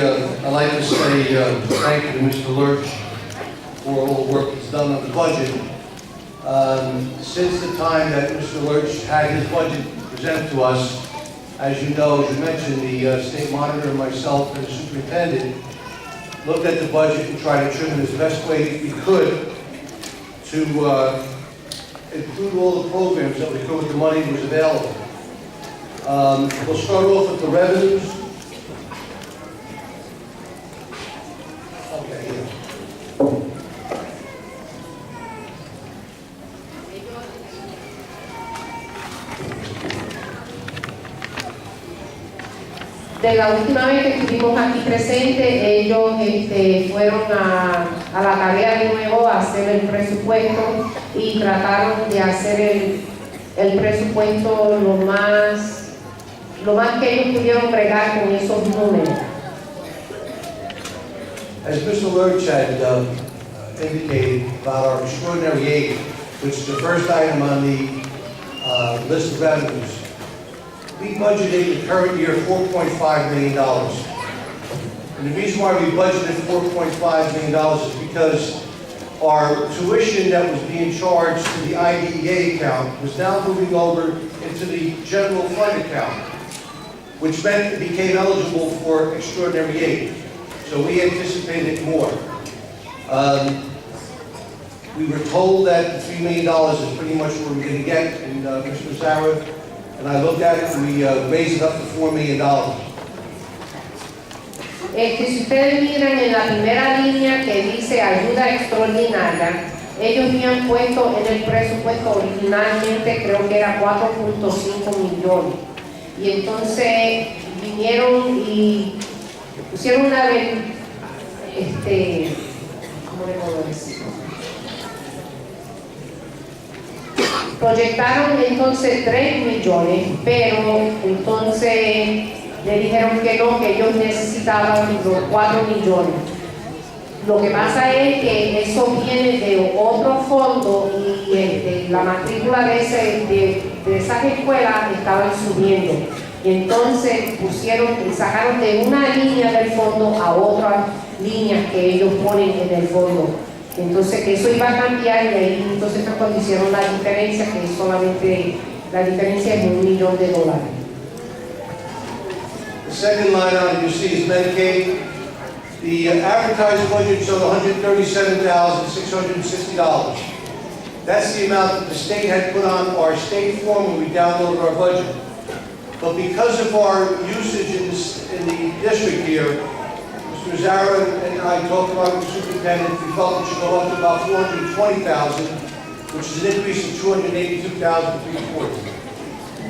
I'd like to say thank you to Mr. Lurch for all the work he's done on the budget. Since the time that Mr. Lurch had his budget presented to us, as you know, as you mentioned, the state monitor and myself and the superintendent looked at the budget and tried to trim it as best way we could to include all the programs that we could with the money that was available. We'll start off with the revenues. Okay, yeah. De la última vez que estuvimos aquí presentes, ellos fueron a la tarea de nuevo a hacer el presupuesto y trataron de hacer el presupuesto lo más que ellos pudieron bregar con esos números. As Mr. Lurch had indicated about our extraordinary aid, which is the first item on the list of revenues, we budgeted the current year $4.5 million. And the reason why we budgeted $4.5 million is because our tuition that was being charged to the IDEA account was now moving over into the general fund account, which meant it became eligible for extraordinary aid. So we anticipated more. We were told that $3 million is pretty much what we're going to get, and Mr. Zara and I looked at it and we raised it up to $4 million. Si ustedes miran en la primera línea que dice ayuda extraordinaria, ellos habían puesto en el presupuesto originalmente, creo que era 4.5 millones. Y entonces vinieron y pusieron una ¿cómo le puedo decir? Proyectaron entonces 3 millones, pero entonces le dijeron que no, que ellos necesitaban los 4 millones. Lo que pasa es que eso viene de otro fondo y la matrícula de esas escuelas estaban subiendo. Y entonces sacaron de una línea del fondo a otras líneas que ellos ponen en el fondo. Entonces que eso iba a cambiar y ahí entonces cuando hicieron la diferencia, que solamente la diferencia es $1 millón. The second line item you see is Medicaid. The advertised budget showed $137,660. That's the amount that the state had put on our state form when we downloaded our budget. But because of our usage in the district here, Mr. Zara and I talked about the superintendent, we felt it should go up to about $420,000, which is an increase of $282,340.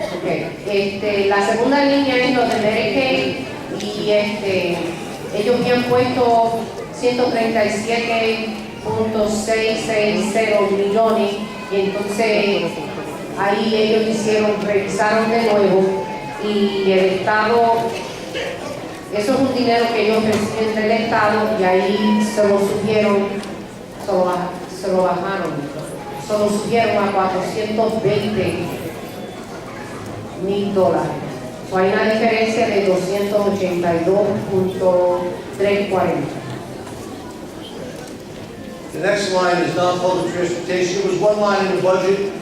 Okay. La segunda línea es lo de Medicaid y ellos habían puesto 137.660 millones y entonces ahí ellos revisaron de nuevo y el Estado, eso es un dinero que ellos reciben del Estado y ahí se lo subieron a $420,000. So hay una diferencia de 282.340. The next line is non-public transportation. It was one line in the budget.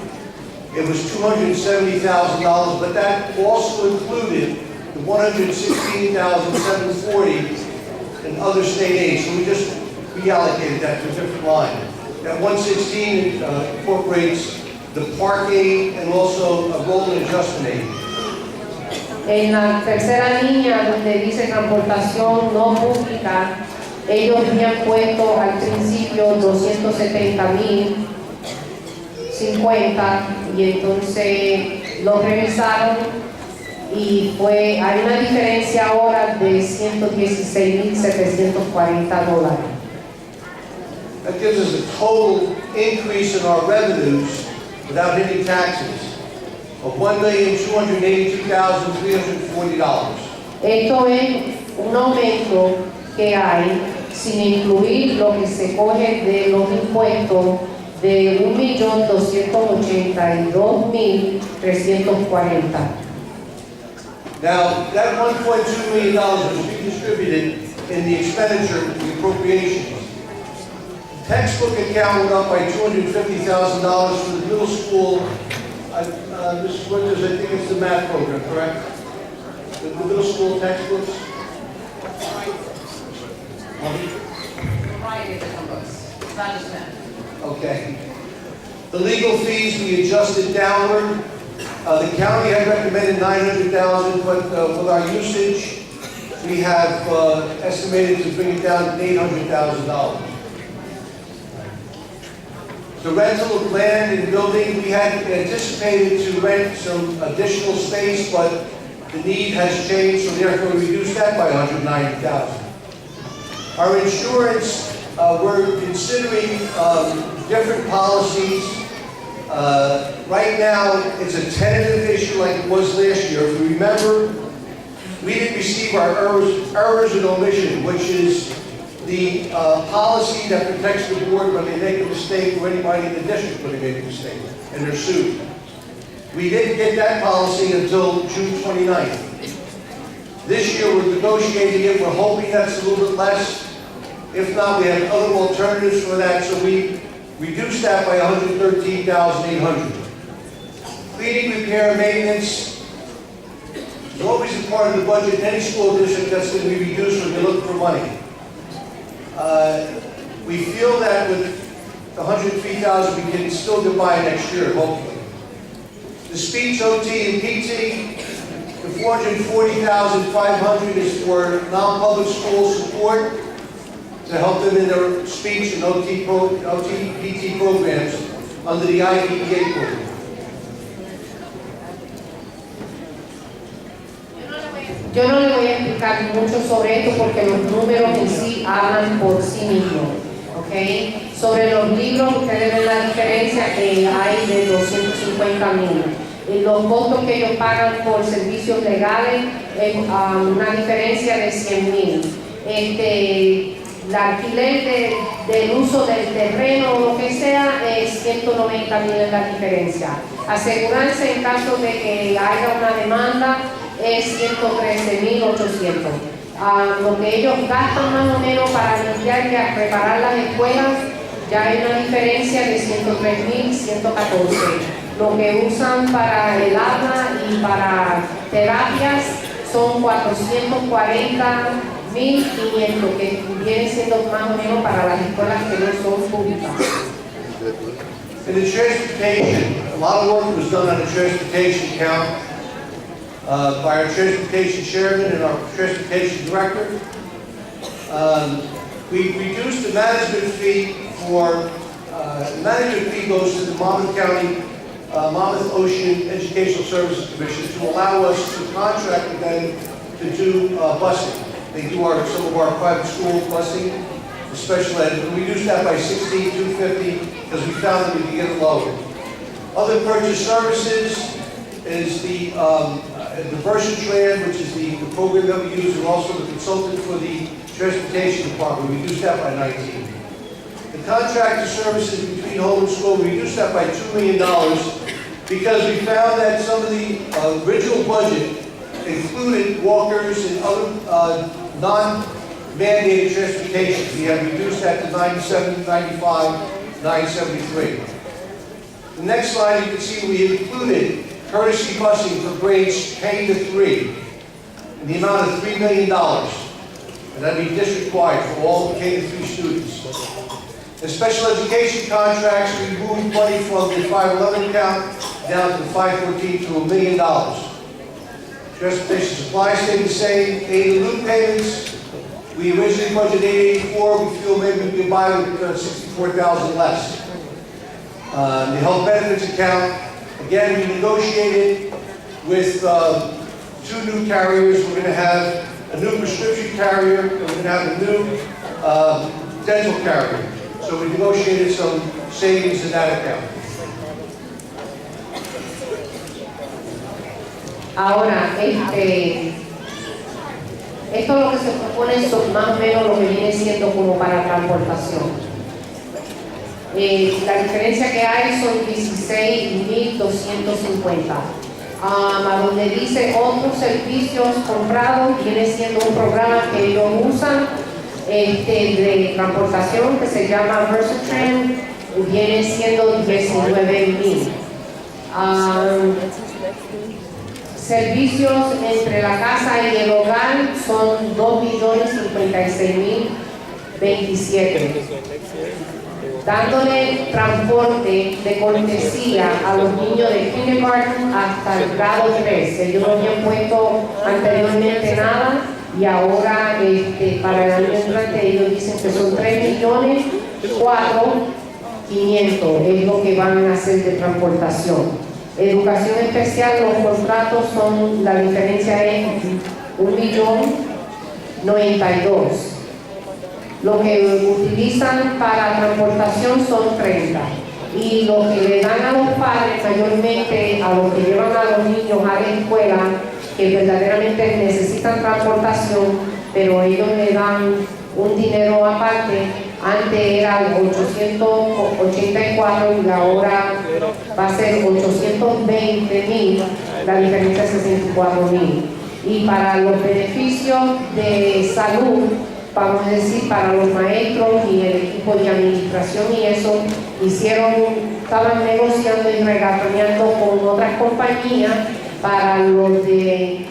It was $270,000, but that also included the $116,740 in other state aid. So we just reallocated that to a different line. That 116 incorporates the park aid and also a rolling adjustment aid. En la tercera línea donde dice transportación no pública, ellos habían puesto al principio 270,050 y entonces lo revisaron y hay una diferencia ahora de $116,740. That gives us a total increase in our revenues without hitting taxes of $1,282,340. Esto es un aumento que hay sin incluir lo que se coge de los impuestos de $1,282,340. Now, that $1.2 million was redistributed in the expenditure, the appropriations. Textbook account went up by $250,000 for the middle school. Mrs. Winters, I think it's the math program, correct? The middle school textbooks? Okay. The legal fees, we adjusted downward. The county had recommended $900,000, but with our usage, we have estimated to bring it down to $800,000. The rental of land and building, we had anticipated to rent some additional space, but the need has changed, so therefore we reduced that by $190,000. Our insurance, we're considering different policies. Right now, it's a tentative issue like it was last year. If you remember, we didn't receive our errors and omission, which is the policy that protects the board when they make a mistake or anybody in the district when they make a mistake and they're sued. We didn't get that policy until June 29th. This year we're negotiating it. We're hoping that's a little bit less. If not, we have other alternatives for that, so we reduced that by $113,800. Cleaning, repair, and maintenance is always a part of the budget in any school district that's going to be reduced when you look for money. We feel that with the $103,000 we can still get by next year, hopefully. The speech, OT, and PT, the $440,500 is for non-public school support to help them in their speech and OT, PT programs under the IDEA program. Yo no le voy a explicar mucho sobre esto porque los números en sí hablan por sí mismos, ¿ok? Sobre los libros, ustedes ven la diferencia que hay de 250,000. Los costos que ellos pagan por servicios legales es una diferencia de 100,000. El alquiler del uso del terreno o lo que sea es 190,000 es la diferencia. Aseguranza en caso de que haya una demanda es 113,800. Lo que ellos gastan más o menos para limpiar y reparar las escuelas, ya hay una diferencia de 103,114. Lo que usan para el agua y para terapias son 440,500, que viene siendo más o menos para las escuelas que no son públicas. In the transportation, a lot of work was done on the transportation account by our transportation chairman and our transportation director. We reduced the management fee for, the management fee goes to the Monmouth County Monmouth Ocean Educational Services Commission to allow us to contract with them to do busing. They do some of our private school busing, the special ed. We reduced that by $16,250 because we found that we could get it lower. Other purchase services is the Versatran, which is the program that we use, and also the consultant for the transportation department. We reduced that by 19. The contractor services between home and school, we reduced that by $2 million because we found that some of the original budget included walkers and other non-mandated transportation. We have reduced that to 97, 95, 973. The next slide, you can see we included courtesy busing for grades K to 3 in the amount of $3 million. And that'd be district-wide for all K to 3 students. The special education contracts, we moved money from the 511 account down to the 514 to $1 million. Transportation supplies stayed the same. Aid and loop payments, we originally budgeted 884. We feel maybe we can buy with 64,000 less. The health benefits account, again, we negotiated with 2 new carriers. We're going to have a new prescription carrier, and we're going to have a new dental carrier. So we negotiated some savings in that account. Ahora, esto lo que se propone son más o menos lo que viene siendo como para transportación. La diferencia que hay son 16,250. A donde dice otros servicios comprados, viene siendo un programa que ellos usan de transportación que se llama Versatran viene siendo 19,000. Servicios entre la casa y el hogar son 2,56,027. Dándole transporte de cortesía a los niños de kindergarten hasta el grado 3. Ellos no habían puesto anteriormente nada y ahora para el año entrante ellos dicen que son 3,4,500,000 es lo que van a hacer de transportación. Educación especial, los contratos son, la diferencia es 1,092,000. Lo que utilizan para transportación son 30. Y lo que le dan a los padres, mayormente a los que llevan a los niños a la escuela, que verdaderamente necesitan transportación, pero ellos le dan un dinero aparte. Antes era 884 y ahora va a ser 820,000, la diferencia es 64,000. Y para los beneficios de salud, vamos a decir, para los maestros y el equipo de administración y eso, estaban negociando y regatoneando con otras compañías para los de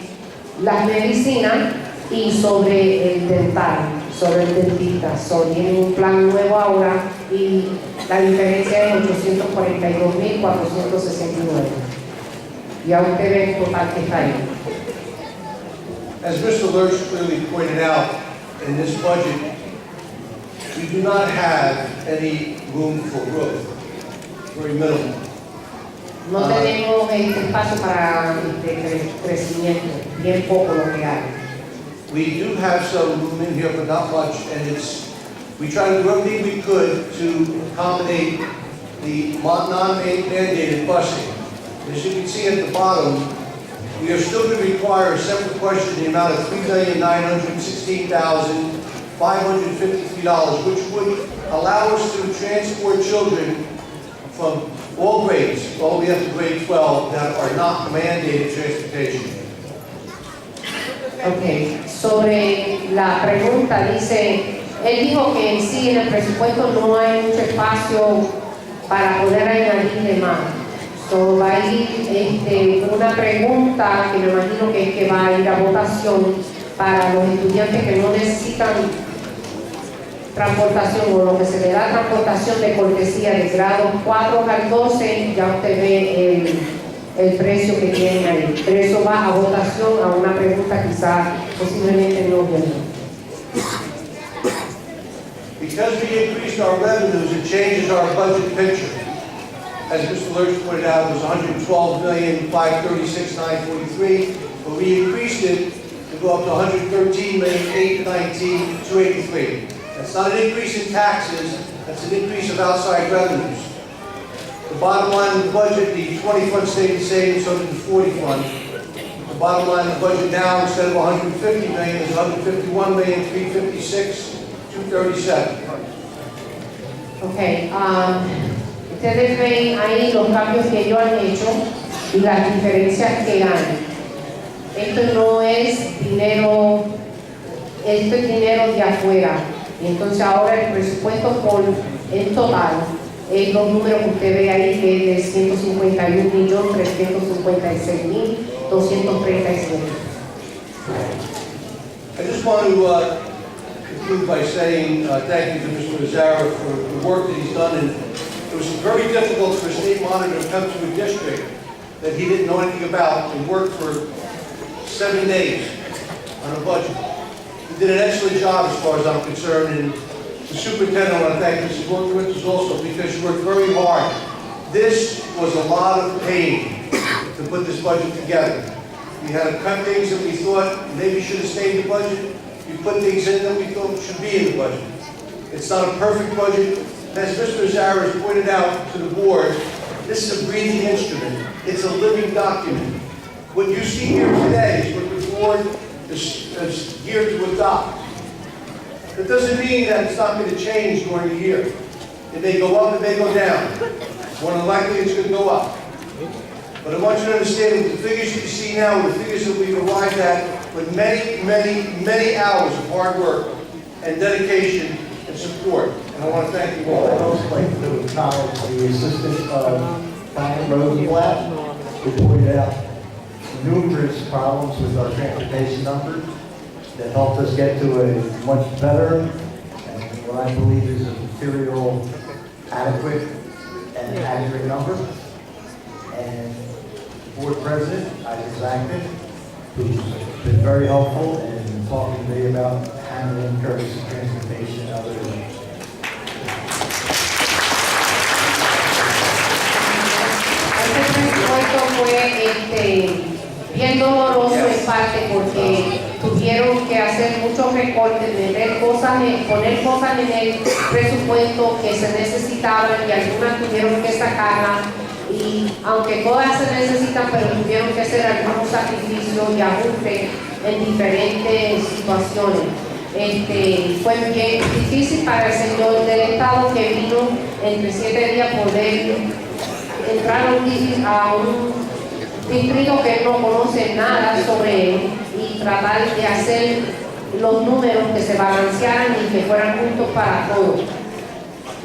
las medicinas y sobre el dental, sobre el dentista. Tienen un plan nuevo ahora y la diferencia es 842,469. Ya usted ve el total que está ahí. As Mr. Lurch clearly pointed out, in this budget, we do not have any room for growth, very minimal. No tenemos espacio para crecimiento, bien poco lo que hay. We do have some room in here, but not much, and we try to do everything we could to accommodate the non-mandated busing. As you can see at the bottom, we are still going to require a separate question in the amount of $3,916,553, which would allow us to transport children from all grades, all the way up to grade 12, that are not mandated transportation. Ok, sobre la pregunta, dice, él dijo que en sí en el presupuesto no hay mucho espacio para poder añadirle más. Va a ir una pregunta que me imagino que va a ir a votación para los estudiantes que no necesitan transportación o lo que se le da transportación de cortesía de grado 4 al 12, ya usted ve el precio que tienen ahí. Pero eso va a votación a una pregunta quizá posiblemente no viene. Because we increased our revenues, it changes our budget picture. As Mr. Lurch pointed out, it was $112,536,943, but we increased it to go up to $113,819,283. That's not an increase in taxes, that's an increase of outside revenues. The bottom line of the budget, the 20 fund stayed the same, so did the 40 fund. The bottom line of the budget now, instead of $150 million, is $151,356,237. Okay, ustedes ven ahí los cambios que ellos han hecho y las diferencias que hay. Esto no es dinero, esto es dinero de afuera. Y entonces ahora el presupuesto en total es los números que usted ve ahí, que es de 151,356,237. I just want to conclude by saying thank you to Mr. Mazzara for the work that he's done. And it was very difficult for a state monitor to come to a district that he didn't know anything about and work for 7 days on a budget. He did an excellent job as far as I'm concerned, and the superintendent, I want to thank Mrs. Wilkowitz also because she worked very hard. This was a lot of pain to put this budget together. We had to cut things that we thought maybe should have stayed in the budget. We put things in that we thought should be in the budget. It's not a perfect budget. As Mr. Zara has pointed out to the board, this is a breathing instrument. It's a living document. What you see here today is what the board is geared to adopt. That doesn't mean that it's not going to change during the year. It may go up, it may go down. More than likely it's going to go up. But I want you to understand that the figures you see now are the figures that we've arrived at with many, many, many hours of hard work. and dedication and support. And I want to thank you all. I'd also like to acknowledge the assistant Brian Rosenblatt, who pointed out numerous problems with our transportation numbers that helped us get to a much better and what I believe is a material adequate and accurate number. And board president, Isaac Zachman, who's been very helpful in talking to me about handling courtesy transportation and other things. Este presupuesto fue bien doloroso en parte porque tuvieron que hacer muchos recortes, poner cosas en el presupuesto que se necesitaban y algunas tuvieron que sacarlas. Y aunque todas se necesitan, pero tuvieron que hacer algunos sacrificios y ajustes en diferentes situaciones. Fue bien difícil para el señor del Estado que vino entre 7 días poder entrar a un distrito que no conoce nada sobre él y tratar de hacer los números que se balancearan y que fueran justos para todos.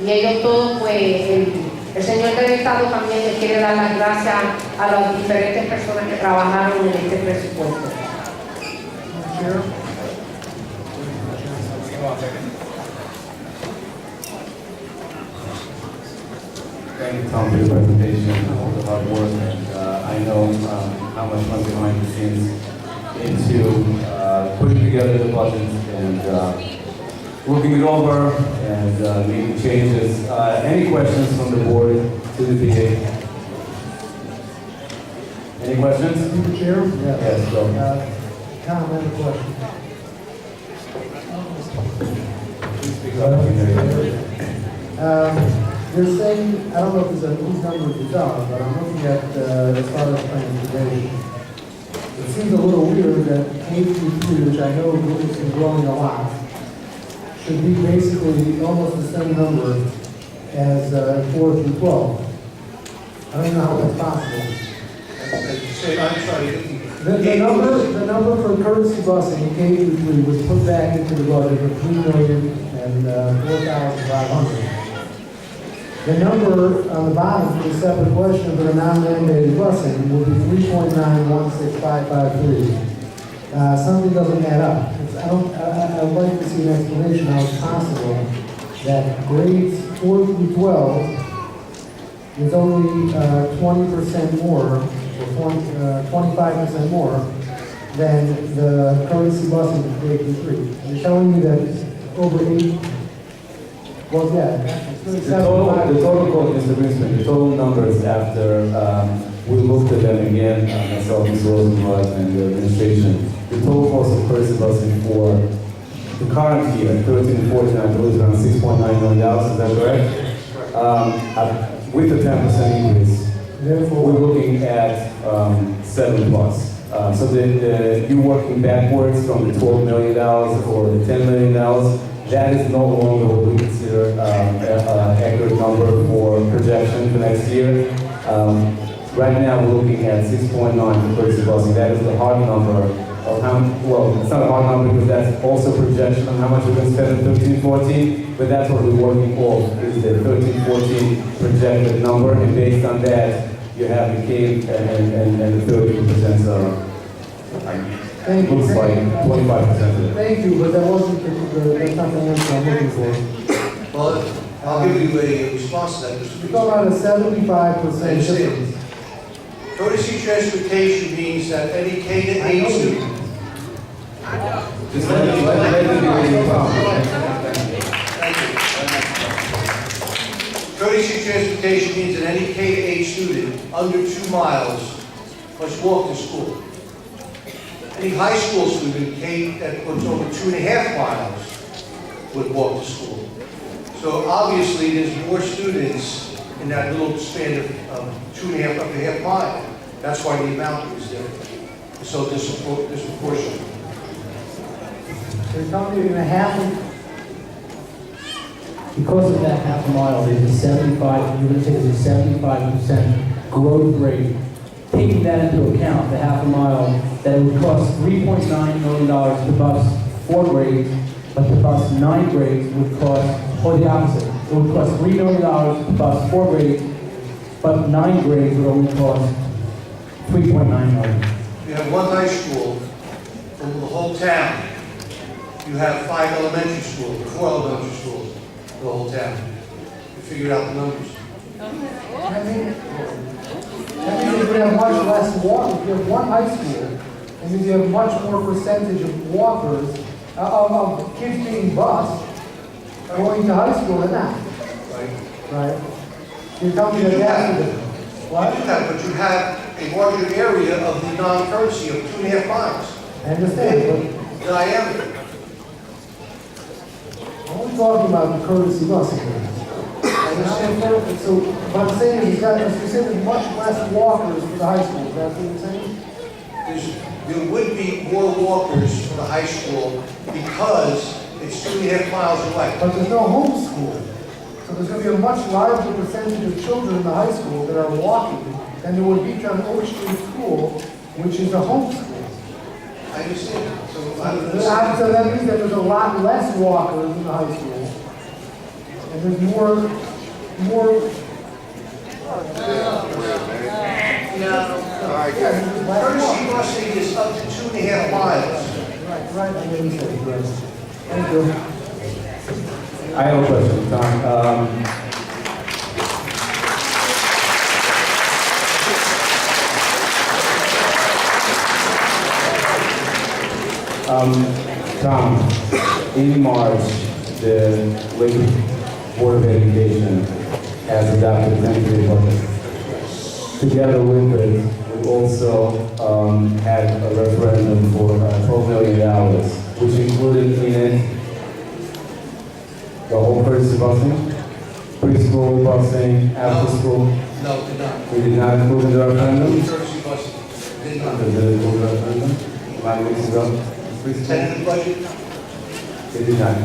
Y ellos todos, pues, el señor del Estado también le quiere dar las gracias a las diferentes personas que trabajaron en este presupuesto. Thank you, Tom, for your presentation and all the hard work. And I know how much went behind the scenes into putting together the budget and looking it over and making changes. Any questions from the board to the PA? Any questions? Mr. Chair? Yes, go. Comment or question? Please speak up. I can hear you. They're saying, I don't know if there's these numbers are done, but I'm looking at as far as transportation. It seems a little weird that K-3, which I know has been growing a lot, should be basically almost the same number as 4 through 12. I don't know how that's possible. I'm sorry. The number for courtesy busing, K-3, was put back into the budget of $3,004,500. The number on the bottom for the separate question for the non-mandated busing will be 3.916553. Something doesn't add up. I'd like to see an explanation how it's possible that grades 4 through 12 is only 20% more, or 25% more than the courtesy busing for K through 3. You're telling me that over 8. Well, yeah. The total cost, Mr. Greenspan, the total numbers after we looked at them again, myself, Ms. Rosenblatt, and the administration, the total cost of courtesy busing for the current year, 13 and 14, I believe, is around $6.9 million. Is that correct? With the 10% increase, we're looking at 7 plus. So you're working backwards from the $12 million or the $10 million. That is no longer what we consider an accurate number for projection for next year. Right now, we're looking at 6.9 for courtesy busing. That is the hard number of how, well, it's not a hard number because that's also projection on how much we're going to spend in 13-14, but that's what we're working off, is the 13-14 projected number, and based on that, you have the cave and the 30%. Thank you. Looks like 25%. Thank you, but that wasn't that's not the answer I'm looking for. Well, I'll give you a response to that. You're talking about a 75% understand. difference. Courtesy transportation means that any K to 8 student. Just let it be really calm. Thank you. Courtesy transportation means that any K to 8 student under 2 miles must walk to school. Any high school student K that was over 2.5 miles would walk to school. So obviously, there's more students in that little span of 2.5 up to half mile. That's why the amount is different. So disproportionate. So you're telling me you're going to have Because of that half a mile, there's a 75, you're going to take the 75% growth rate. Taking that into account, the half a mile, that it would cost $3.9 million to bus 4 grades, but to bus 9 grades would cost, or the opposite, it would cost $3 million to bus 4 grades, but 9 grades would only cost $3.9 million. You have one high school for the whole town. You have 5 elementary schools, or 4 elementary schools for the whole town. You figured out the numbers. That means if you have much less walk, if you have one high school, and if you have much more percentage of walkers, of kids being bused, going to high school than that, Right? right? You're telling me You do that have, that's you what? do have, but you have a larger area of the non-courtesy of 2.5 miles. I understand, Diameter. but I'm only talking about the courtesy busing. I understand, so what I'm saying is, you're saying there's much less walkers for the high school, is that what you're saying? There would be more walkers for the high school because it's 2.5 miles away. But there's no homeschool. So there's going to be a much larger percentage of children in the high school that are walking than there would be to an Oak Street school, which is a homeschool. I understand. So So that means that there's a lot less walkers in the high school. And there's more. courtesy busing is up to 2.5 miles. Right, I understand, yes. Thank you. I have a question, Tom. Tom, in March, the Lakewood Board of Education has adopted a tentative budget. Together with it, we also had a referendum for $12 million, which included in it the whole courtesy busing, preschool busing, after school. No, did not. We did not include in the referendum. Courtesy busing, did not. Did it include the referendum? 9 weeks ago. Preschool. Tentative budget, They did not.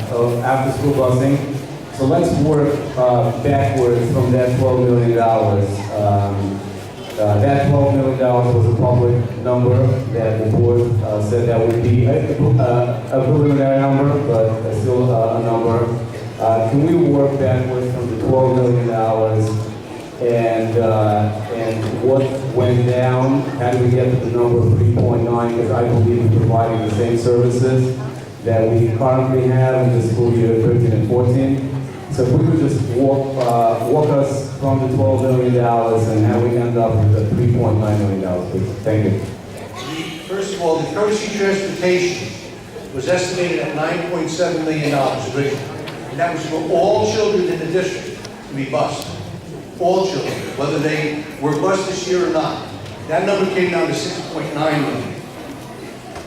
After school busing. So let's work backwards from that $12 million. That $12 million was a public number that the board said that would be a preliminary number, but still a number. Can we work backwards from the $12 million and what went down? How did we get to the number of 3.9? Because I believe we're providing the same services that we currently have in the school year 13 and 14. So if we could just walk us from the $12 million and how we end up with the $3.9 million, please. Thank you. first of all, the courtesy transportation was estimated at $9.7 million originally. And that was for all children in the district to be bused. All children, whether they were bused this year or not. That number came down to $6.9 million.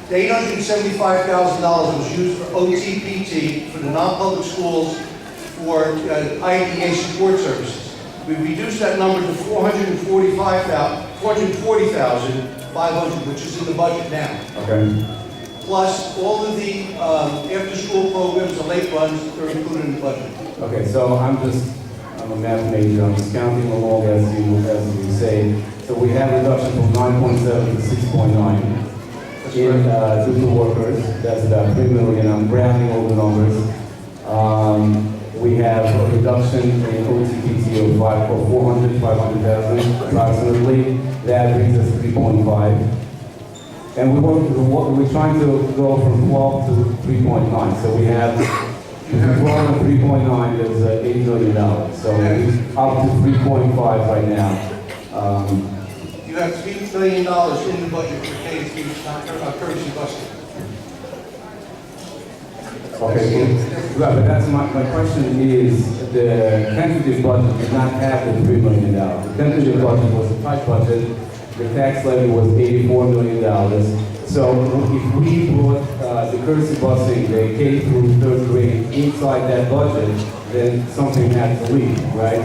The $875,000 was used for OTPT for the non-public schools for IDA support services. We reduced that number to $440,500, which is in the budget now. Okay. Plus, all of the after-school programs, the late runs, are included in the budget. Okay, so I'm a math major, I'm just counting along as you say. So we have reduction from 9.7 to 6.9 in due to workers. That's about 3 million. I'm rounding all the numbers. We have a reduction in OTPT of 500,000 approximately. That brings us to 3.5. And we're trying to go from 12 to 3.9. So we have, if we go on to 3.9, there's $8 million. So we're up to 3.5 right now. You have $3 million in the budget for K-3 courtesy busing. Okay, right, but that's my question is, the tentative budget did not have the $3 million. The tentative budget was a tight budget. The tax levy was $84 million. So if we brought the courtesy busing, the K through third grade inside that budget, then something had to leave, right?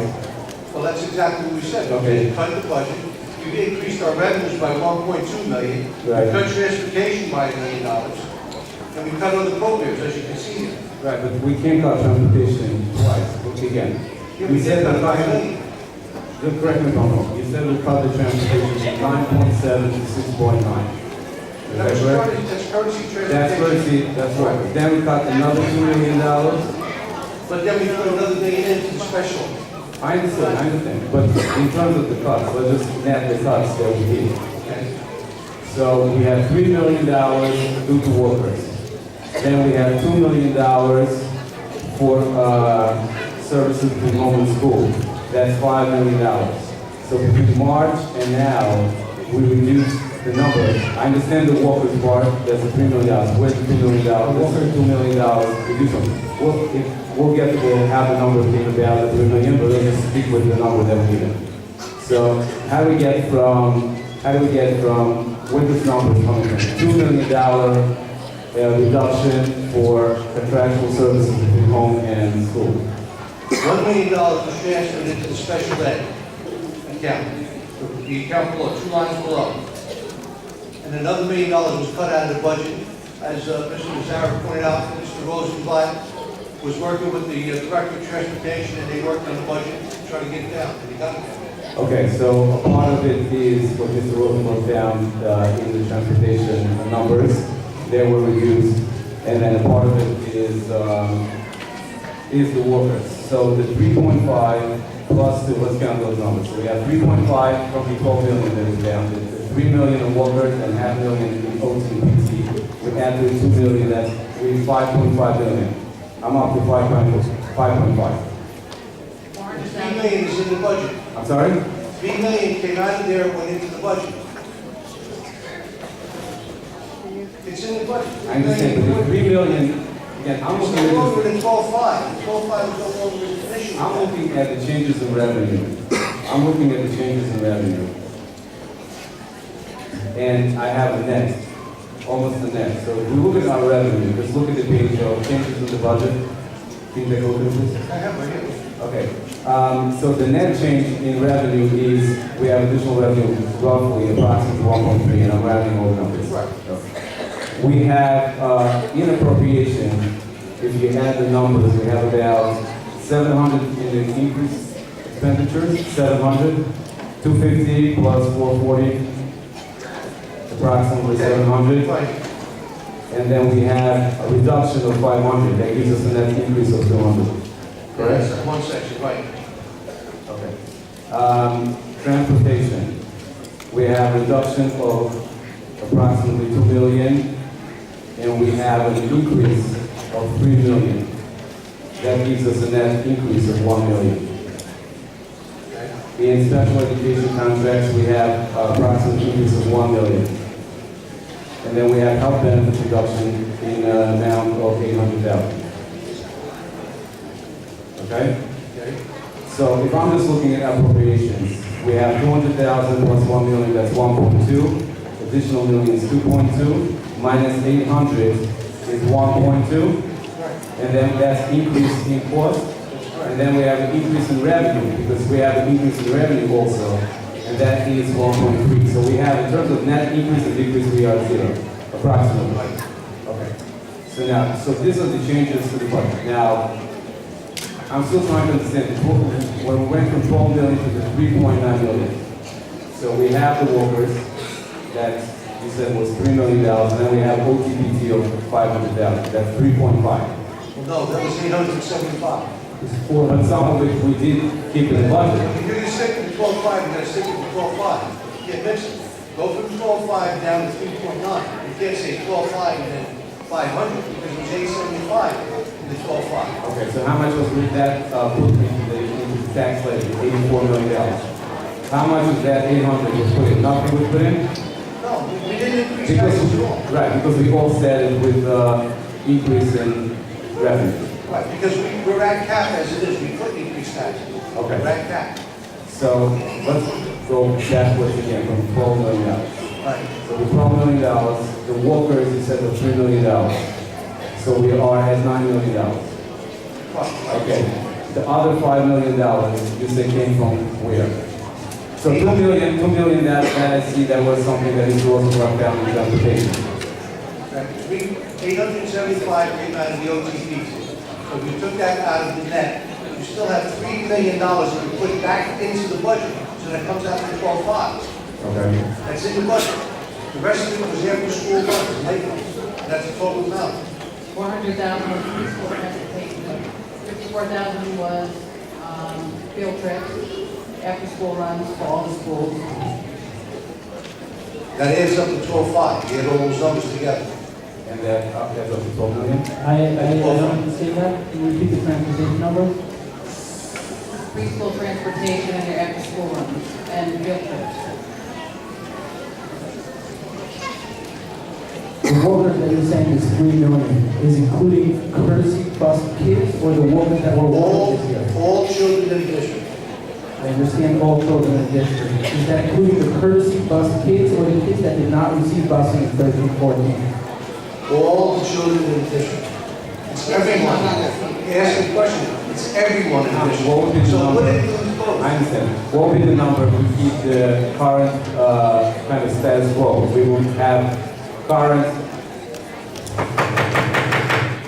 Well, that's exactly what we said. Okay. We cut the budget. We increased our revenues by $1.2 million. Right. We cut transportation by $1 million. And we cut other programs, as you can see here. Right, but we can't cut transportation twice, again. We said that just correct me if I'm wrong. You said we cut the transportation from 9.7 to 6.9. Is that correct? That's currency That's transportation. that's right. Then we cut another $2 million. But then we put another million into the special. I understand. But in terms of the cuts, let's just net the cuts that we did. Okay? So we have $3 million due to workers. Then we have $2 million for services between home and school. That's $5 million. So between March and now, we reduced the number. I understand the workers part, that's $3 million. Where's the $2 million? What's the $2 million reduction? We'll have the number being about the $3 million, but let's just stick with the number that we're given. So how do we get from where this number is coming from? $2 million reduction for contractual services between home and school. $1 million was transferred into the special ed account, the account below, 2 lines below. And another $1 million was cut out of the budget. As Mr. Mazzara pointed out, Mr. Rosenblatt was working with the Director of Transportation, and they worked on the budget to try to get it down, and they got it down. Okay, so a part of it is what Mr. Rosenblatt found in the transportation numbers. They were reduced, and then a part of it is the workers. So the 3.5 plus the, let's count those numbers. So we have 3.5 from the 12 million that is down. The 3 million of workers and $500,000 in OT and PT. We add the 2 million, that's 5.5 million. I'm up to 5.5. 3 million is in the budget. I'm sorry? 3 million came out of there and went into the budget. It's in the budget. I understand, but the 3 million, again, I'm It's looking no at longer this. than 12.5. 12.5 is no longer an issue. I'm looking at the changes in revenue. And I have a net, almost a net. So if we look at our revenue, just look at the page of changes in the budget. Can you take a look at this? I have right here. Okay. So the net change in revenue is, we have additional revenue roughly approximately 1.3, and I'm rounding all the numbers. Right. We have in appropriation, if you add the numbers, we have about 700 in the increased expenditures, 700, 250 plus 440, approximately 700. Right. And then we have a reduction of 500, that gives us a net increase of 200. Correct? That's one section, right. Okay. Transportation, we have a reduction of approximately 2 million, and we have an increase of 3 million. That gives us a net increase of 1 million. In special education contracts, we have approximately increase of 1 million. And then we have health benefits reduction in an amount of 800,000. Okay? Okay. So if I'm just looking at appropriations, we have 200,000 plus 1 million, that's 1.2. Additional million is 2.2. Minus 800 is 1.2. And then that's increase in cost. And then we have an increase in revenue, because we have an increase in revenue also. And that is 1.3. So we have, in terms of net increase and decrease, we are 0, approximately. Okay. So now, so these are the changes to the budget. Now, I'm still trying to understand, when we went from 12 million to the 3.9 million. So we have the workers, that you said was $3 million, and then we have OTPT of 500,000, that's 3.5. Well, no, that was 875. But some of it we did keep in the budget. If you're gonna stick with 12.5, you gotta stick with 12.5. You can't mix it. Go from 12.5 down to 3.9. You can't say 12.5 and then 500, because it was 875 in the 12.5. Okay, so how much was with that put into the tax levy? $84 million. How much of that 800 was put in? Nothing was put in? No, we didn't increase taxes at all. Right, because we all said it with increase in revenue. Right, because we're at cap as it is. We couldn't increase taxes. Okay. We're at cap. So let's go backwards again from $12 million. Right. So the $12 million, the workers, you said, were $3 million. So we are at $9 million. Right. Okay. The other $5 million, you said came from where? So 2 million that I see that was something that is also brought down in transportation. Right. 875 came out of the OTPs. So if you took that out of the net, you still have $3 million that you put back into the budget. So that comes out to 12.5. Okay. That's in the budget. The The rest of it was after school buses, Lakewood. That's the total amount. 400,000 was preschool transportation, 54,000 was field trips, after-school runs for all the schools. That adds up to 12.5. You add all those numbers together. And that adds up to 12 million? I don't understand that. Can you repeat the transportation number? Preschool transportation and your after-school runs and field trips. The walkers that you're saying is 3 million, is including courtesy bus kids or the walkers that were walking this year? All children in the district. I understand all children in the district. Is that including the courtesy bus kids or the kids that did not receive busing in 13-14? All the children in the district. It's everyone. You ask the question, it's everyone in the What would be district. the So number? what includes both? I understand. What would be the number if we keep the current kind of status quo? We would have current.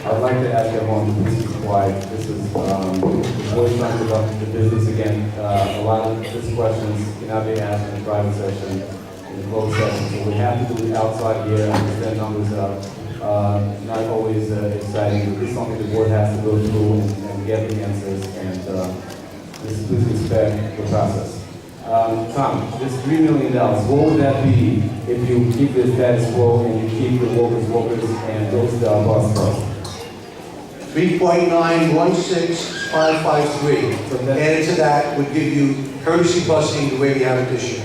I'd like to ask everyone to please be quiet. This is voice trying to conduct the business again. A lot of these questions cannot be asked in a private session, in a closed session. So we have to do it outside here. I understand numbers are not always exciting, but this is something the board has to go through and get the answers. And please respect the process. Tom, this $3 million, what would that be if you keep the status quo and you keep the walkers, and those bus costs? 3.916553. So that- Added to that would give you courtesy busing the way we have it this year.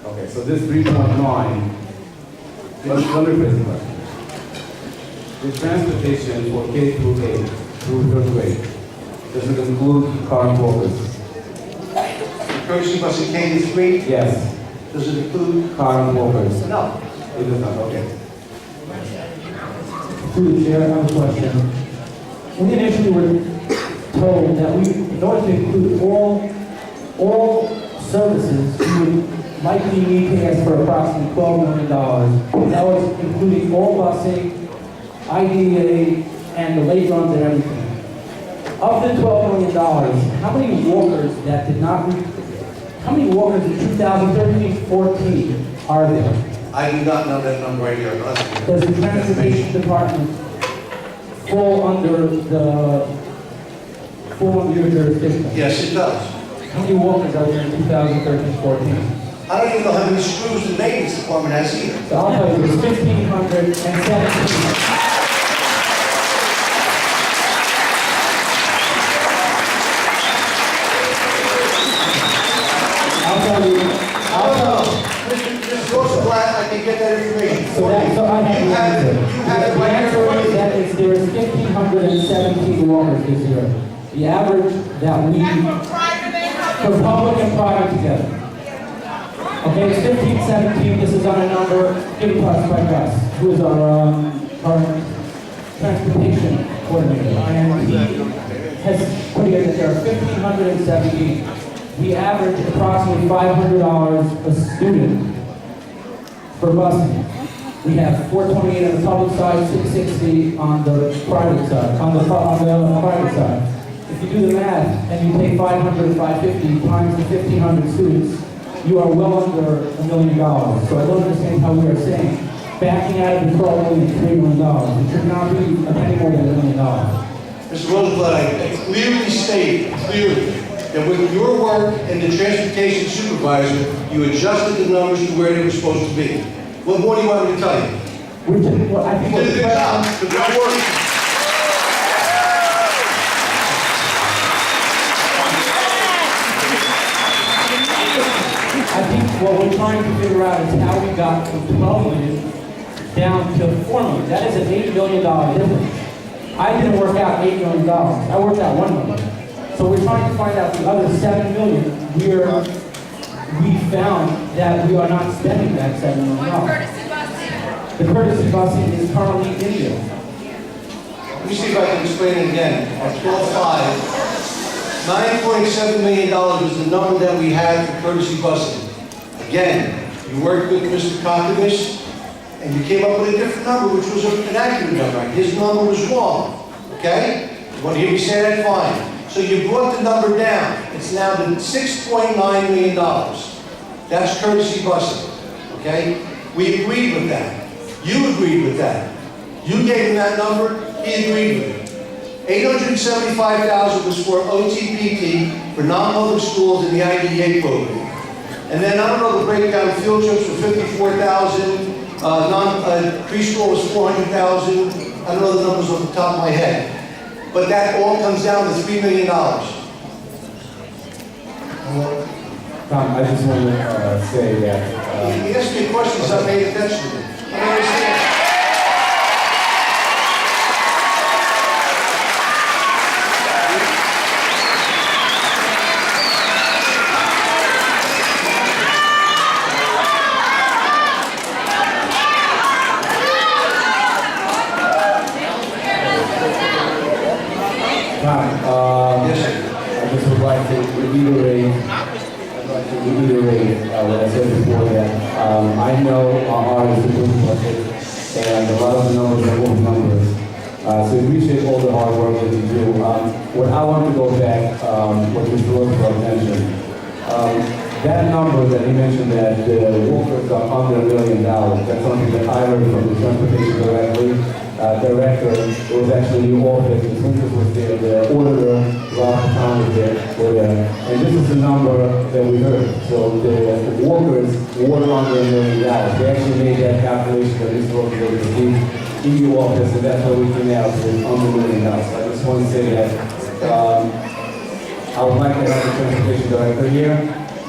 Okay, so this 3.9, let me phrase the question. The transportation for K through 8, through 3rd grade, does it include car and walkers? Courtesy busing K to 3, Yes, does it include? car and walkers. No. It does not, okay. Through the chair, I have a question. We initially were told that we, in order to include all services, we would likely need to ask for approximately $12 million. That was including all busing, IDA, and the late runs and everything. Of the $12 million, how many walkers that did not, how many walkers in 2013-14 are there? I do not know that number right here. Does the transportation department fall under your jurisdiction? Yes, it does. How many walkers are there in 2013-14? I don't even know how many screws the maintenance department has either. So I'll tell you, there's 1,517. I'll tell you. Mr. Rosenblatt, I can get that information So for you. I have You have it The right answer is here. that there is 1,517 walkers this year. The average that we, for public and private together. Okay, it's 1517, this is on a number given to us by Gus, who is our transportation coordinator. And he has put together that there are 1,517. We average approximately $500 a student for busing. We have 428 on the public side, 660 on the private side, on the private side. If you do the math and you take 500 or 550 times the 1,500 students, you are well under $1 million. So I don't understand how we are saying backing out of the 12 million, $3 million. It should not be a penny more than $1 million. Mr. Rosenblatt, I clearly stated, that with your work and the transportation supervisor, you adjusted the numbers to where they were supposed to be. What more do you want me to tell you? Well, I think You did a good job. Good job working. I think what we're trying to figure out is how we got from 12 million down to 4 million. That is an $8 million difference. I didn't work out $8 million. I worked out $1 million. So we're trying to find out the other $7 million where we found that we are not spending that $7 million. The courtesy busing is currently in there. Let me see if I can explain it again. On 12.5, $9.7 million was the number that we had for courtesy busing. Again, you worked with Mr. Kokkovich, and you came up with a different number, which was an accurate number. His number was wrong, okay? You want to hear me say that? Fine. So you brought the number down. It's now to $6.9 million. That's courtesy busing, okay? We agreed with that. You agreed with that. You gave him that number, he agreed with it. 875,000 was for OTPT for non-public schools in the IDEA program. And then I don't know the breakdown, field trips were 54,000, preschool was 400,000. I don't know the numbers off the top of my head. But that all comes down to $3 million. Tom, I just want to say that. He asked me a question, so I paid attention to it. I don't understand. Yes, sir. I just would like to reiterate what I said before that I know our heart is a good budget and a lot of the numbers are old numbers. So we appreciate all the hard work that you do. What I want to go back, what Mr. Roosevelt mentioned, that number that he mentioned that the walkers are under $1 million, that's something that I heard from the transportation director. It was actually the office, the census was there, the auditor, Rob Town was there, and this is the number that we heard. So the walkers were under $1 million. They actually made that calculation that Mr. Roosevelt received in your office, and that's how we came out with under $1 million. So I just want to say that I would like to have the transportation director here.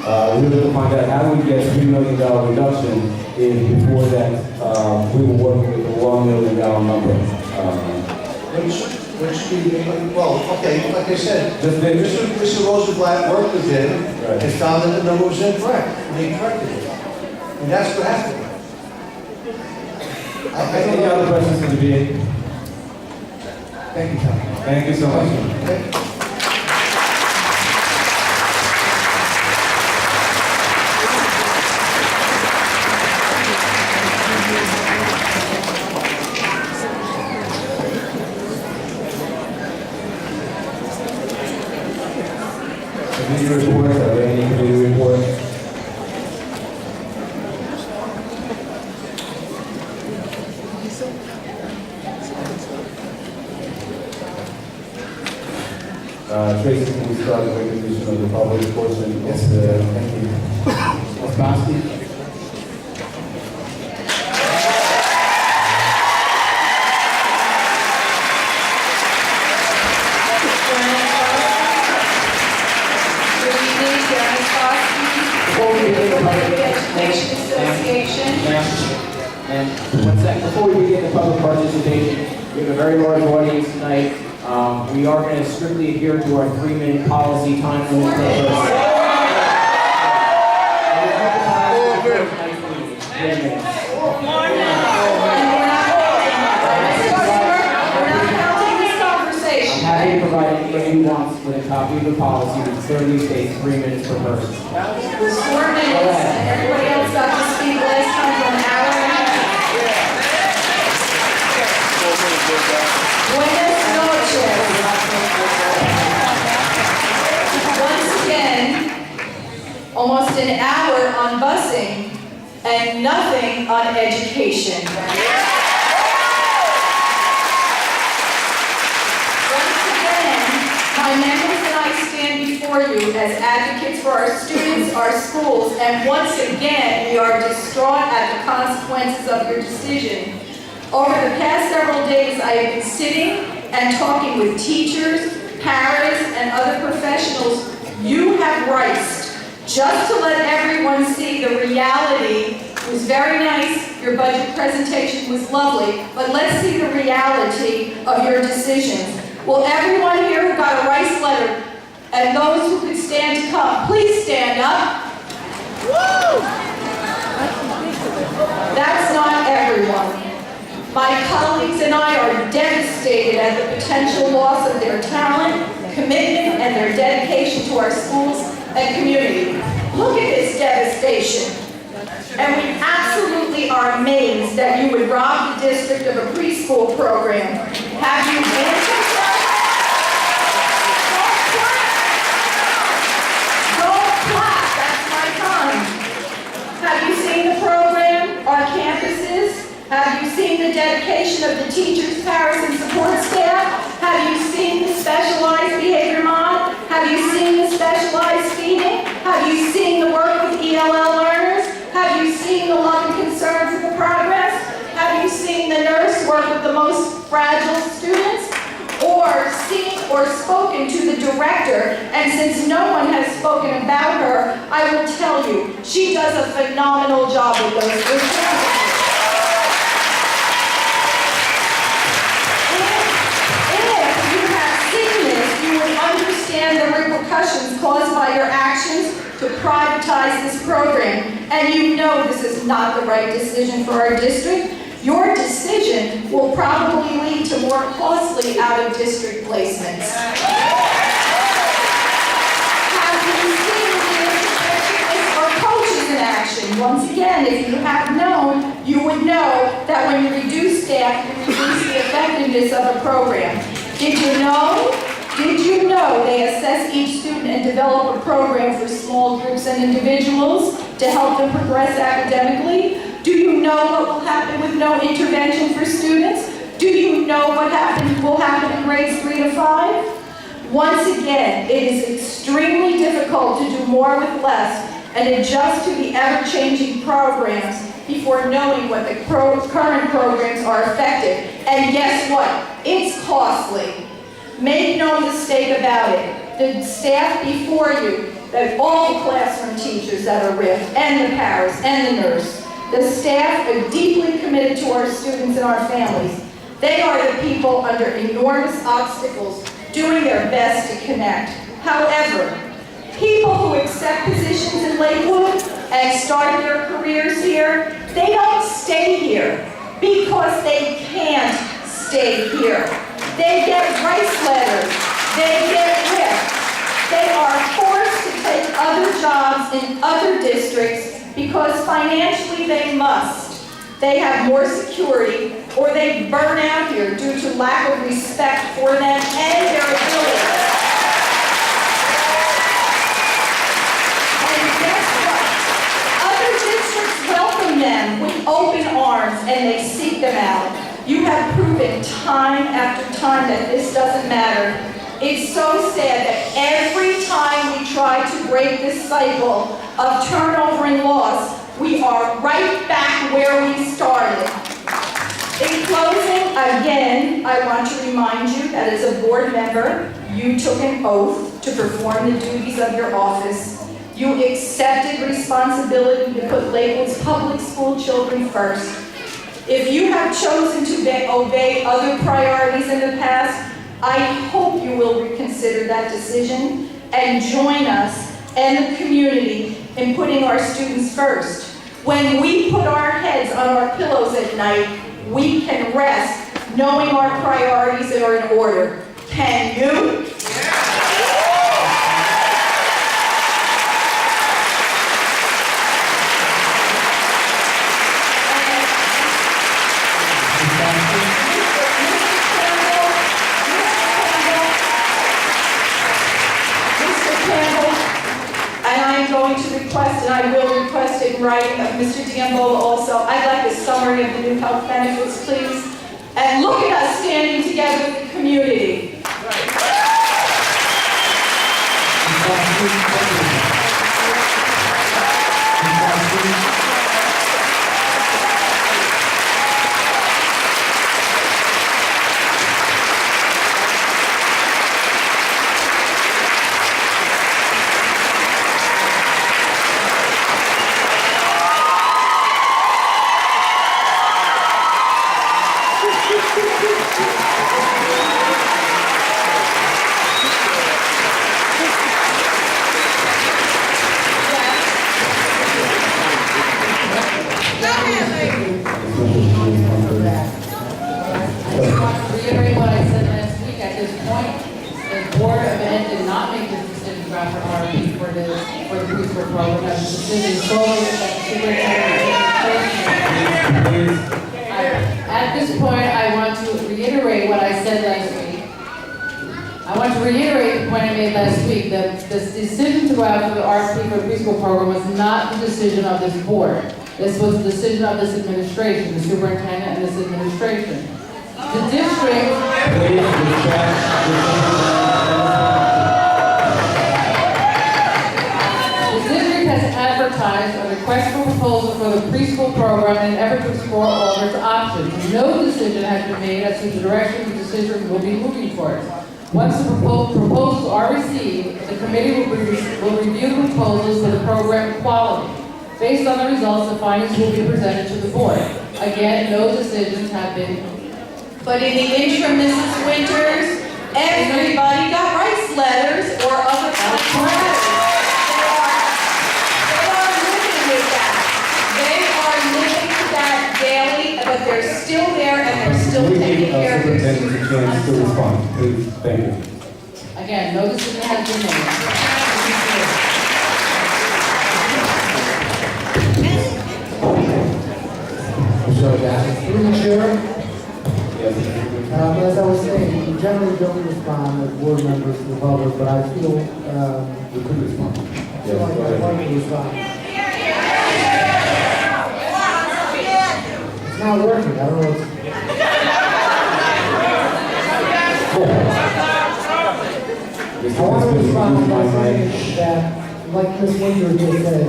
We were to find out how do we get $3 million reduction is before that we were working with a $1 million number. Which well, okay, like I said, Mr. Rosenblatt worked with him and found that the number was incorrect, and he corrected it. And that's what happened. Any other questions for the VA? Thank you, Tom. Thank you so much. Okay. Committee reports, are there any committee reports? Tracy, can we start the recognition of the public portion? Yes, thank you. Ms. Bosky? And one second, before we begin the public participation, we have a very large audience tonight. We are going to strictly adhere to our 3-minute policy time limit. I'm happy to provide anybody who wants with a copy of the policy that clearly states 3 minutes per person. 4 minutes, and everybody else got to speak last time for an hour and a half. Buenas noches. Once again, almost an hour on busing and nothing on education. Once again, my members and I stand before you as advocates for our students, our schools, and once again, we are distraught at the consequences of your decision. Over the past several days, I have been sitting and talking with teachers, parents, and other professionals you have riced, just to let everyone see the reality. It was very nice, your budget presentation was lovely, but let's see the reality of your decisions. Will everyone here who got a rice letter, and those who could stand to come, please stand up. Woo! That's not everyone. My colleagues and I are devastated at the potential loss of their talent, commitment, and their dedication to our schools and community. Look at this devastation. And we absolutely are amazed that you would rob the district of a preschool program. Have you been Don't clap, that's my time. Have you seen the program? Our dedication of the teachers, paras, and support staff? Have you seen the specialized behavior mod? Have you seen the specialized feeding? Have you seen the work with ELL learners? Have you seen the love and concern for the progress? Have you seen the nurse work with the most fragile students? Or seen or spoken to the director, and since no one has spoken about her, I will tell you, she does a phenomenal job with those kids. If you have seen this, you would understand the repercussions caused by your actions to privatize this program, and you know this is not the right decision for our district. Your decision will probably lead to more costly out-of-district placements. Have you seen the interventions or coaches in action? Once again, if you have known, you would know that when you reduce staff, you reduce the effectiveness of a program. Did you know? Did you know they assess each student and develop a program for small groups and individuals to help them progress academically? Do you know what will happen with no intervention for students? Do you know what will happen in grades 3 to 5? Once again, it is extremely difficult to do more with less and adjust to the ever-changing programs before knowing what the current programs are effective. And guess what? It's costly. Make no mistake about it. The staff before you, all the classroom teachers that are RIF, and the paras, and the nurse, the staff are deeply committed to our students and our families. They are the people under enormous obstacles doing their best to connect. However, people who accept positions in Lakewood and start their careers here, they don't stay here because they can't stay here. They get rice letters, they get ripped. They are forced to take other jobs in other districts because financially they must. They have more security, or they burn out here due to lack of respect for them and their abilities. And guess what? Other districts welcome them with open arms and they seek them out. You have proven time after time that this doesn't matter. It's so sad that every time we try to break this cycle of turnover and loss, we are right back where we started. In closing, again, I want to remind you that as a board member, you took an oath to perform the duties of your office. You accepted responsibility to put Lakewood's public school children first. If you have chosen to obey other priorities in the past, I hope you will reconsider that decision and join us and the community in putting our students first. When we put our heads on our pillows at night, we can rest knowing our priorities are in order. Can you? And I will request in writing of Mr. D'Ambola also, I'd like a summary of the new health benefits, please. And look at us standing together with the community. Reiterate what I said last week. At this point, the Board of Ed did not make this decision about the RFP for the preschool program. That was a decision solely that the superintendent. At this point, I want to reiterate what I said last week. I want to reiterate the point I made last week, that this decision to go out for the RFP for the preschool program was not the decision of this board. This was the decision of this administration, the superintendent and this administration. The district, Please respect the district has advertised a request for proposal for the preschool program in an effort to explore all of its options. No decision has been made as to the direction the decision will be moving towards. Once the proposals are received, the committee will review the proposals for the program quality. Based on the results, the findings will be presented to the board. Again, no decisions have been. But in the interim, Mrs. Winters, everybody got rice letters or other kind of letters. They are living with that. They are living with that daily, but they're still there and they're still We taking give care of their superintendent a chance to respond. Please, thank you. Again, no decision has been made. Through the chair, Yes. as I was saying, we generally don't respond as board members to the public, but I feel, You could respond. Yes, feel like go I'd ahead. like to respond. It's not working, I don't know what's. I want to respond by saying that, like Ms. Winters just said,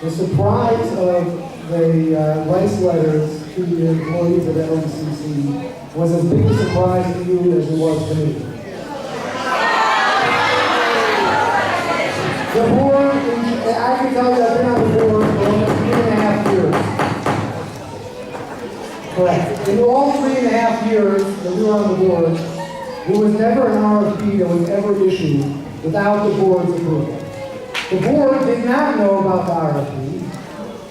the surprise of the rice letters to the employees of LCC was as big a surprise to you as it was to me. The board, I can tell you I've been on the board for almost 3.5 years. Correct. In all 3.5 years that we were on the board, there was never an RFP that was ever issued without the board's approval. The board did not know about the RFP,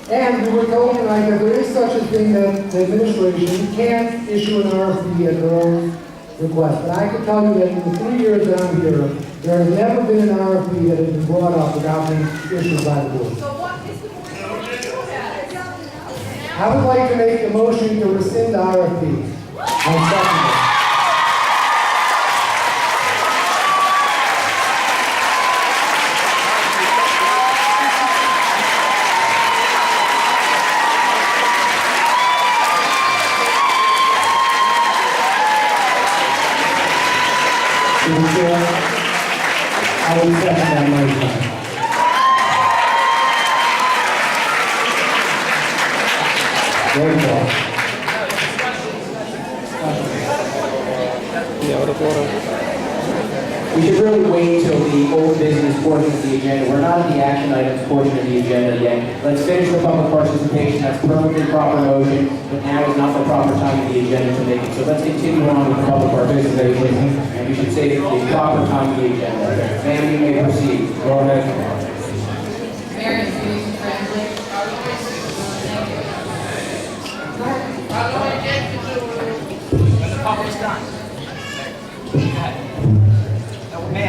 and we were told tonight that there is such a thing that the administration can't issue an RFP at their own request. But I can tell you that in the 3 years that I'm here, there has never been an RFP that has been brought up without being issued by the board. I would like to make a motion to rescind the RFP. I second it. Mr. Chair, I will second that motion. Roll call. We should really wait till the old business portion of the agenda. We're not at the action items portion of the agenda yet. Let's finish the public participation. That's perfectly proper motion, but now is not the proper time of the agenda to make it. So let's continue on with the public participation, and we should say the proper time of the agenda. Ma'am, you may proceed. Go ahead. Mary, please translate.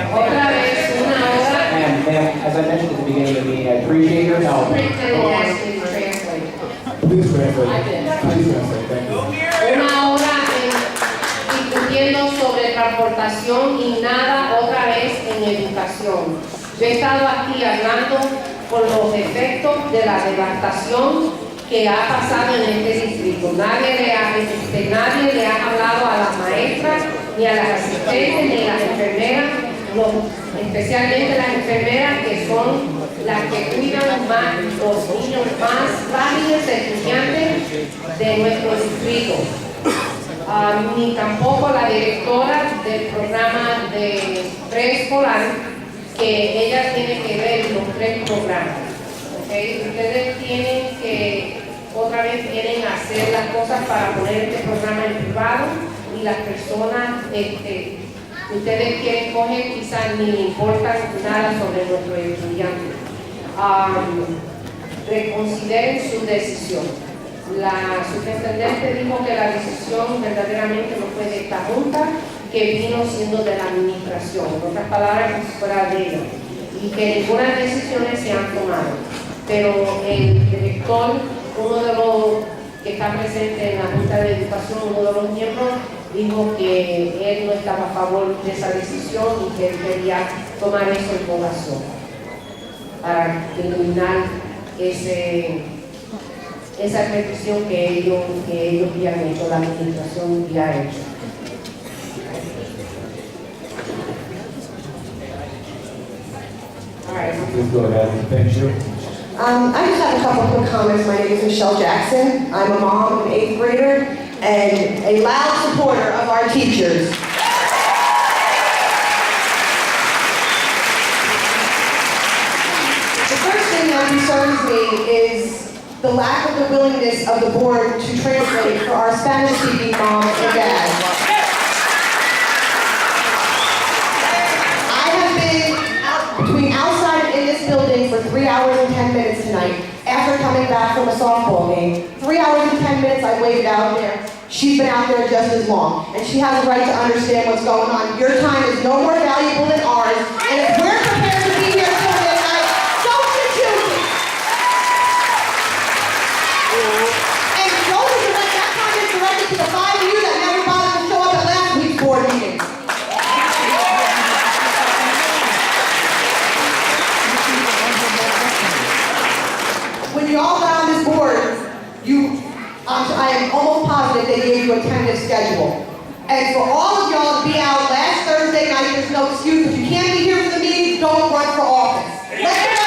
Otra vez, una hora. Ma'am, as I mentioned at the beginning of the meeting, I appreciate your help. Superintendent asked me to translate. Please translate. I did. Please translate, thank you. Una hora discutiendo sobre transportación y nada otra vez en educación. Yo he estado aquí hablando por los efectos de la devastación que ha pasado en este distrito. Nadie le ha hablado a las maestras, ni a las asistentes, ni a las enfermeras, especialmente las enfermeras que son las que cuidan más los niños más frágiles estudiantes de nuestro distrito. Ni tampoco la directora del programa de preescolar, que ella tiene que ver los 3 programas. ¿Okay? Ustedes tienen que, otra vez quieren hacer las cosas para poner este programa en privado y las personas que ustedes quieren coger quizás ni le importan nada sobre nuestros estudiantes. Reconsideren su decisión. La superintendente dijo que la decisión verdaderamente no fue de esta junta, que vino siendo de la administración, en otras palabras, fuera de ella, y que ninguna decisión se han tomado. Pero el director, uno de los que está presente en la Junta de Educación, uno de los miembros, dijo que él no estaba a favor de esa decisión y que él quería tomar eso en consideración para eliminar ese esa es la petición que ellos habían hecho, la administración ya ha hecho. All right. Please go ahead. Thank you. I just have a couple of quick comments. My name is Michelle Jackson. I'm a mom of an 8th grader and a loud supporter of our teachers. The first thing that concerns me is the lack of the willingness of the board to translate for our Spanish-speaking moms and dads. I have been between outside and in this building for 3 hours and 10 minutes tonight after coming back from a softball game. 3 hours and 10 minutes I waited out there. She's been out there just as long, and she has a right to understand what's going on. Your time is no more valuable than ours, and if we're prepared to be here till midnight, don't you choose it. And don't direct that comment directed to the 5 of you that never bothered to show up at last week's board meeting. When you all got on this board, I am almost positive they gave you a tentative schedule. And for all of y'all to be out last Thursday night, there's no excuse. If you can't be here for the meeting, don't run for office. Let everybody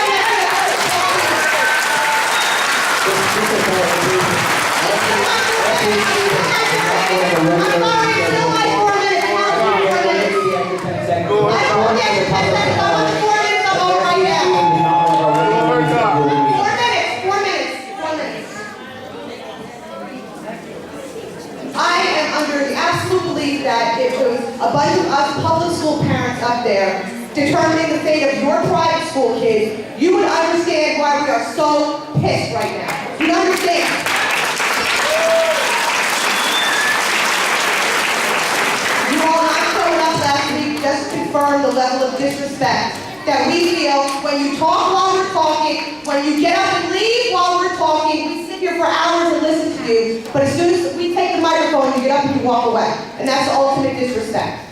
that if there was a bunch of us public school parents up there determining the fate of your private school kids, you would understand why we are so pissed right now. You understand? You all not showed up last week just confirmed the level of disrespect that we feel when you talk while we're talking, when you get up and leave while we're talking. We sit here for hours and listen to you, but as soon as we take the microphone, you get up and you walk away. And that's the ultimate disrespect.